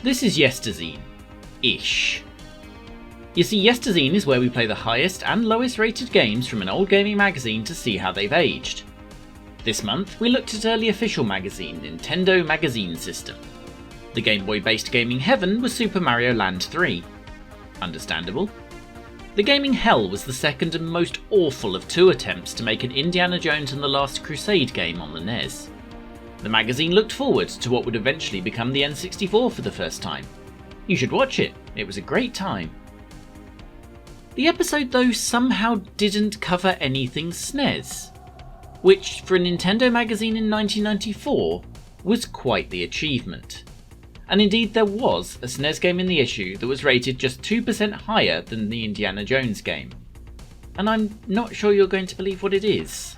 This is Yesterzine. Ish. You see, Yesterzine is where we play the highest and lowest rated games from an old gaming magazine to see how they've aged. This month, we looked at early official magazine, Nintendo Magazine System. The Game Boy based gaming heaven was Super Mario Land 3. Understandable. The gaming hell was the second and most awful of two attempts to make an Indiana Jones and the Last Crusade game on the NES. The magazine looked forward to what would eventually become the N64 for the first time. You should watch it, it was a great time. The episode though somehow didn't cover anything SNES, which for a Nintendo magazine in 1994 was quite the achievement. And indeed there was a SNES game in the issue that was rated just 2% higher than the Indiana Jones game. And I'm not sure you're going to believe what it is.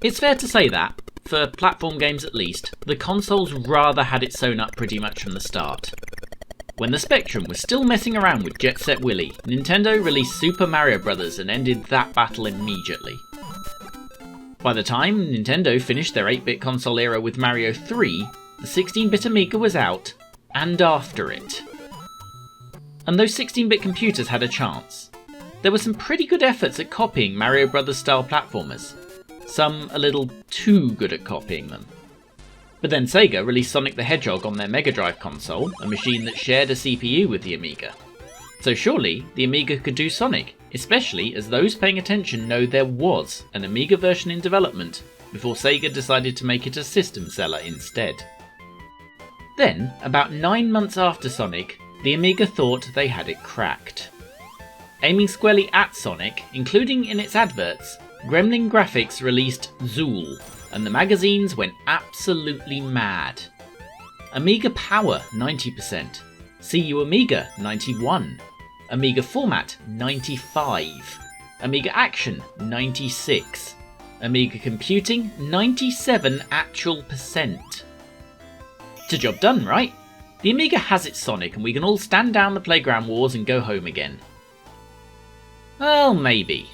It's fair to say that, for platform games at least, the consoles rather had it sewn up pretty much from the start. When the Spectrum was still messing around with Jet Set Willy, Nintendo released Super Mario Bros. And ended that battle immediately. By the time Nintendo finished their 8-bit console era with Mario 3, the 16-bit Amiga was out, and after it. And those 16-bit computers had a chance. There were some pretty good efforts at copying Mario Bros. Style platformers, some a little too good at copying them. But then Sega released Sonic the Hedgehog on their Mega Drive console, a machine that shared a CPU with the Amiga. So surely the Amiga could do Sonic, especially as those paying attention know there was an Amiga version in development before Sega decided to make it a system seller instead. Then, about 9 months after Sonic, the Amiga thought they had it cracked. Aiming squarely at Sonic, including in its adverts, Gremlin Graphics released Zool, and the magazines went absolutely mad. Amiga Power 90%, CU Amiga 91%, Amiga Format 95%, Amiga Action 96%, Amiga Computing 97% actual percent. It's a job done, right? The Amiga has its Sonic and we can all stand down the playground wars and go home again. Well, maybe.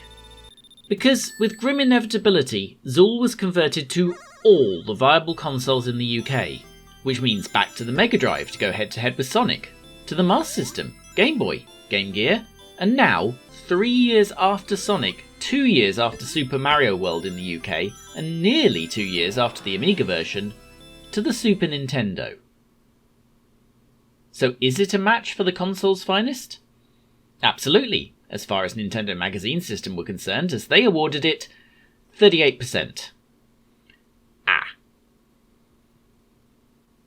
Because with grim inevitability, Zool was converted to all the viable consoles in the UK, which means back to the Mega Drive to go head to head with Sonic, to the Master System, Game Boy, Game Gear, and now, 3 years after Sonic, 2 years after Super Mario World in the UK, and nearly 2 years after the Amiga version, to the Super Nintendo. So is it a match for the console's finest? Absolutely, as far as Nintendo Magazine System were concerned, as they awarded it 38%.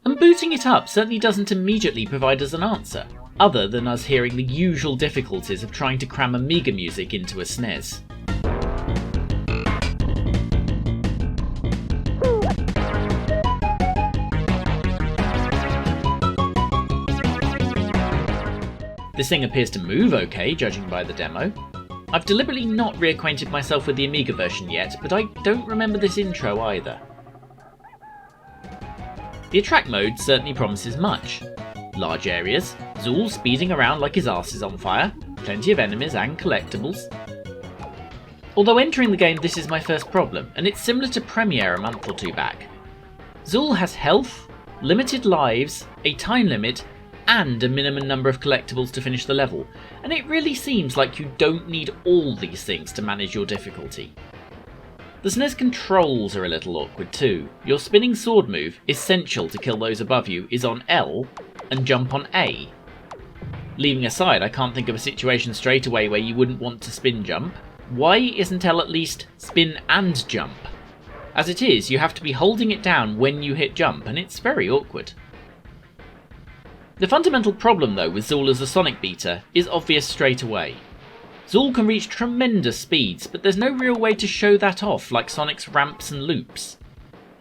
And booting it up certainly doesn't immediately provide us an answer, other than us hearing the usual difficulties of trying to cram Amiga music into a SNES. This thing appears to move okay, judging by the demo. I've deliberately not reacquainted myself with the Amiga version yet, but I don't remember this intro either. The attract mode certainly promises much. Large areas, Zool speeding around like his arse is on fire, plenty of enemies and collectibles. Although entering the game this is my first problem, and it's similar to Premiere a month or two back. Zool has health, limited lives, a time limit, and a minimum number of collectibles to finish the level, and it really seems like you don't need all these things to manage your difficulty. The SNES controls are a little awkward too. Your spinning sword move, essential to kill those above you, is on L, and jump on A. Leaving aside, I can't think of a situation straight away where you wouldn't want to spin jump. Why isn't L at least spin and jump? As it is, you have to be holding it down when you hit jump, and it's very awkward. The fundamental problem though with Zool as a Sonic beater is obvious straight away. Zool can reach tremendous speeds, but there's no real way to show that off like Sonic's ramps and loops.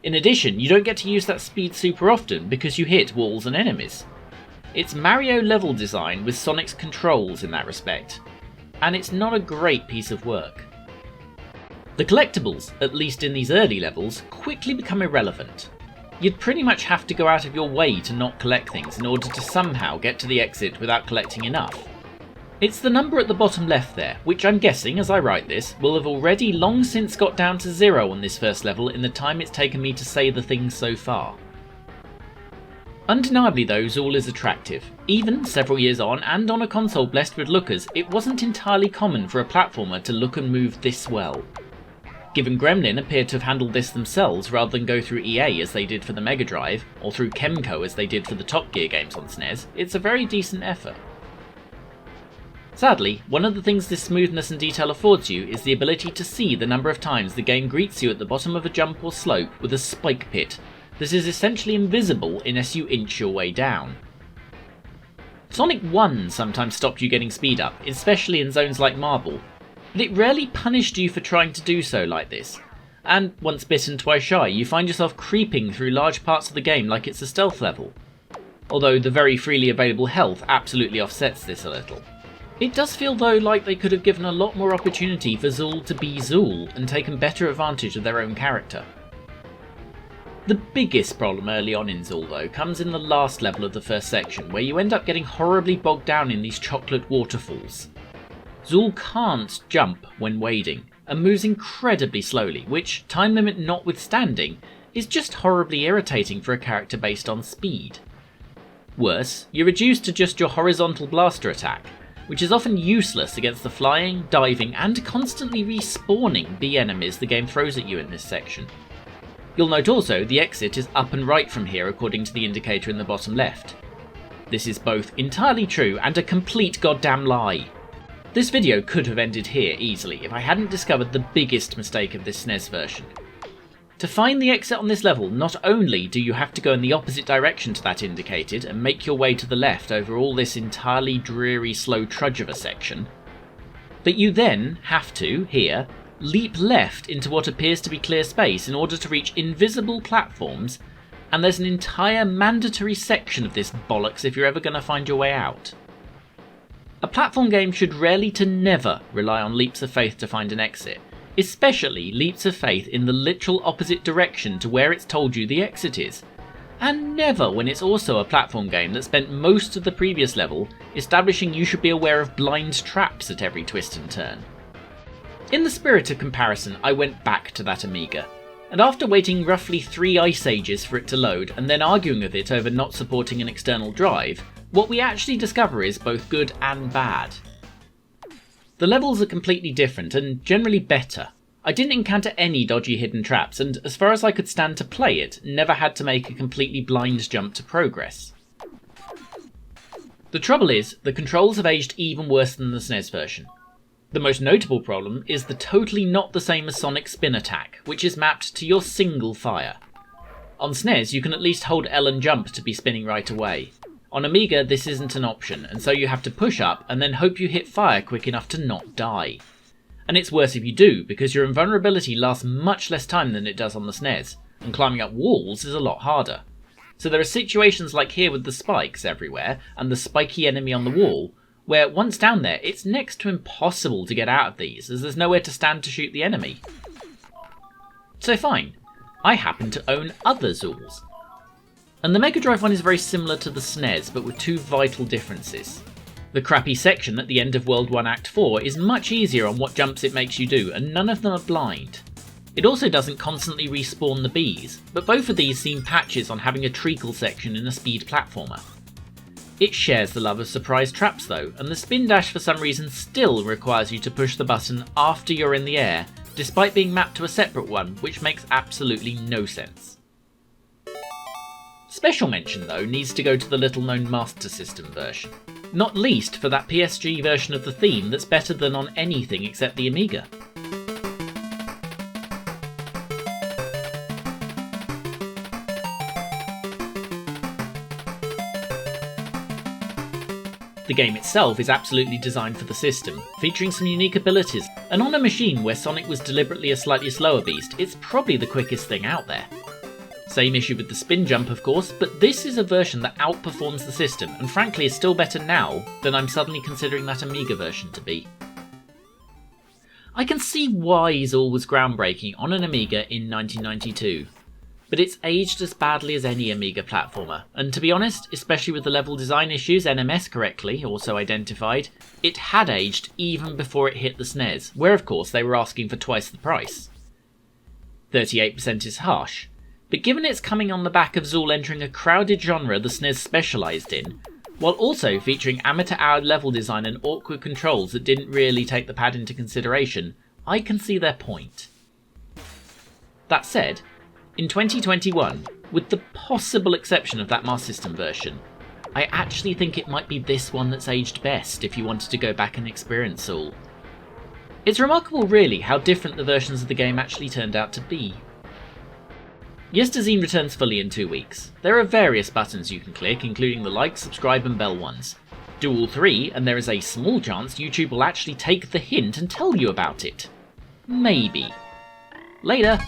In addition, you don't get to use that speed super often because you hit walls and enemies. It's Mario level design with Sonic's controls in that respect, and it's not a great piece of work. The collectibles, at least in these early levels, quickly become irrelevant. You'd pretty much have to go out of your way to not collect things in order to somehow get to the exit without collecting enough. It's the number at the bottom left there, which I'm guessing, as I write this, will have already long since got down to 0 on this first level in the time it's taken me to say the things so far. Undeniably though, Zool is attractive. Even several years on, and on a console blessed with lookers, it wasn't entirely common for a platformer to look and move this well. Given Gremlin appeared to have handled this themselves rather than go through EA as they did for the Mega Drive, or through Kemco as they did for the Top Gear games on SNES, it's a very decent effort. Sadly, one of the things this smoothness and detail affords you is the ability to see the number of times the game greets you at the bottom of a jump or slope with a spike pit that is essentially invisible unless you inch your way down. Sonic 1 sometimes stopped you getting speed up, especially in zones like Marble, but it rarely punished you for trying to do so like this, and once bitten twice shy, you find yourself creeping through large parts of the game like it's a stealth level, although the very freely available health absolutely offsets this a little. It does feel though like they could have given a lot more opportunity for Zool to be Zool and taken better advantage of their own character. The biggest problem early on in Zool though comes in the last level of the first section, where you end up getting horribly bogged down in these chocolate waterfalls. Zool can't jump when wading, and moves incredibly slowly, which, time limit notwithstanding, is just horribly irritating for a character based on speed. Worse, you're reduced to just your horizontal blaster attack, which is often useless against the flying, diving, and constantly respawning bee enemies the game throws at you in this section. You'll note also the exit is up and right from here according to the indicator in the bottom left. This is both entirely true and a complete goddamn lie. This video could have ended here easily if I hadn't discovered the biggest mistake of this SNES version. To find the exit on this level, not only do you have to go in the opposite direction to that indicated and make your way to the left over all this entirely dreary slow trudge of a section, but you then have to, here, leap left into what appears to be clear space in order to reach invisible platforms, and there's an entire mandatory section of this bollocks if you're ever going to find your way out. A platform game should rarely to never rely on leaps of faith to find an exit, especially leaps of faith in the literal opposite direction to where it's told you the exit is, and never when it's also a platform game that spent most of the previous level establishing you should be aware of blind traps at every twist and turn. In the spirit of comparison, I went back to that Amiga, and after waiting roughly 3 ice ages for it to load and then arguing with it over not supporting an external drive, what we actually discover is both good and bad. The levels are completely different and generally better. I didn't encounter any dodgy hidden traps, and as far as I could stand to play it, never had to make a completely blind jump to progress. The trouble is, the controls have aged even worse than the SNES version. The most notable problem is the totally not the same as Sonic spin attack, which is mapped to your single fire. On SNES you can at least hold L and jump to be spinning right away. On Amiga this isn't an option, and so you have to push up and then hope you hit fire quick enough to not die. And it's worse if you do, because your invulnerability lasts much less time than it does on the SNES, and climbing up walls is a lot harder. So there are situations like here with the spikes everywhere, and the spiky enemy on the wall, where once down there it's next to impossible to get out of these, as there's nowhere to stand to shoot the enemy. So fine, I happen to own other Zools. And the Mega Drive one is very similar to the SNES, but with 2 vital differences. The crappy section at the end of World 1 Act 4 is much easier on what jumps it makes you do, and none of them are blind. It also doesn't constantly respawn the bees, but both of these seem patches on having a treacle section in a speed platformer. It shares the love of surprise traps though, and the spin dash for some reason still requires you to push the button after you're in the air, despite being mapped to a separate one, which makes absolutely no sense. Special mention though needs to go to the little known Master System version, not least for that PSG version of the theme that's better than on anything except the Amiga. The game itself is absolutely designed for the system, featuring some unique abilities, and on a machine where Sonic was deliberately a slightly slower beast, it's probably the quickest thing out there. Same issue with the spin jump of course, but this is a version that outperforms the system, and frankly is still better now than I'm suddenly considering that Amiga version to be. I can see why Zool was groundbreaking on an Amiga in 1992. but it's aged as badly as any Amiga platformer, and to be honest, especially with the level design issues NMS correctly also identified, it had aged even before it hit the SNES, where of course they were asking for twice the price. 38% is harsh, but given it's coming on the back of Zool entering a crowded genre the SNES specialised in, while also featuring amateur-hour level design and awkward controls that didn't really take the pad into consideration, I can see their point. That said, in 2021, with the possible exception of that Master System version, I actually think it might be this one that's aged best if you wanted to go back and experience Zool. It's remarkable really how different the versions of the game actually turned out to be. Yesterzine returns fully in 2 weeks. There are various buttons you can click, including the like, subscribe and bell ones. Do all 3 and there is a small chance YouTube will actually take the hint and tell you about it. Maybe. Later!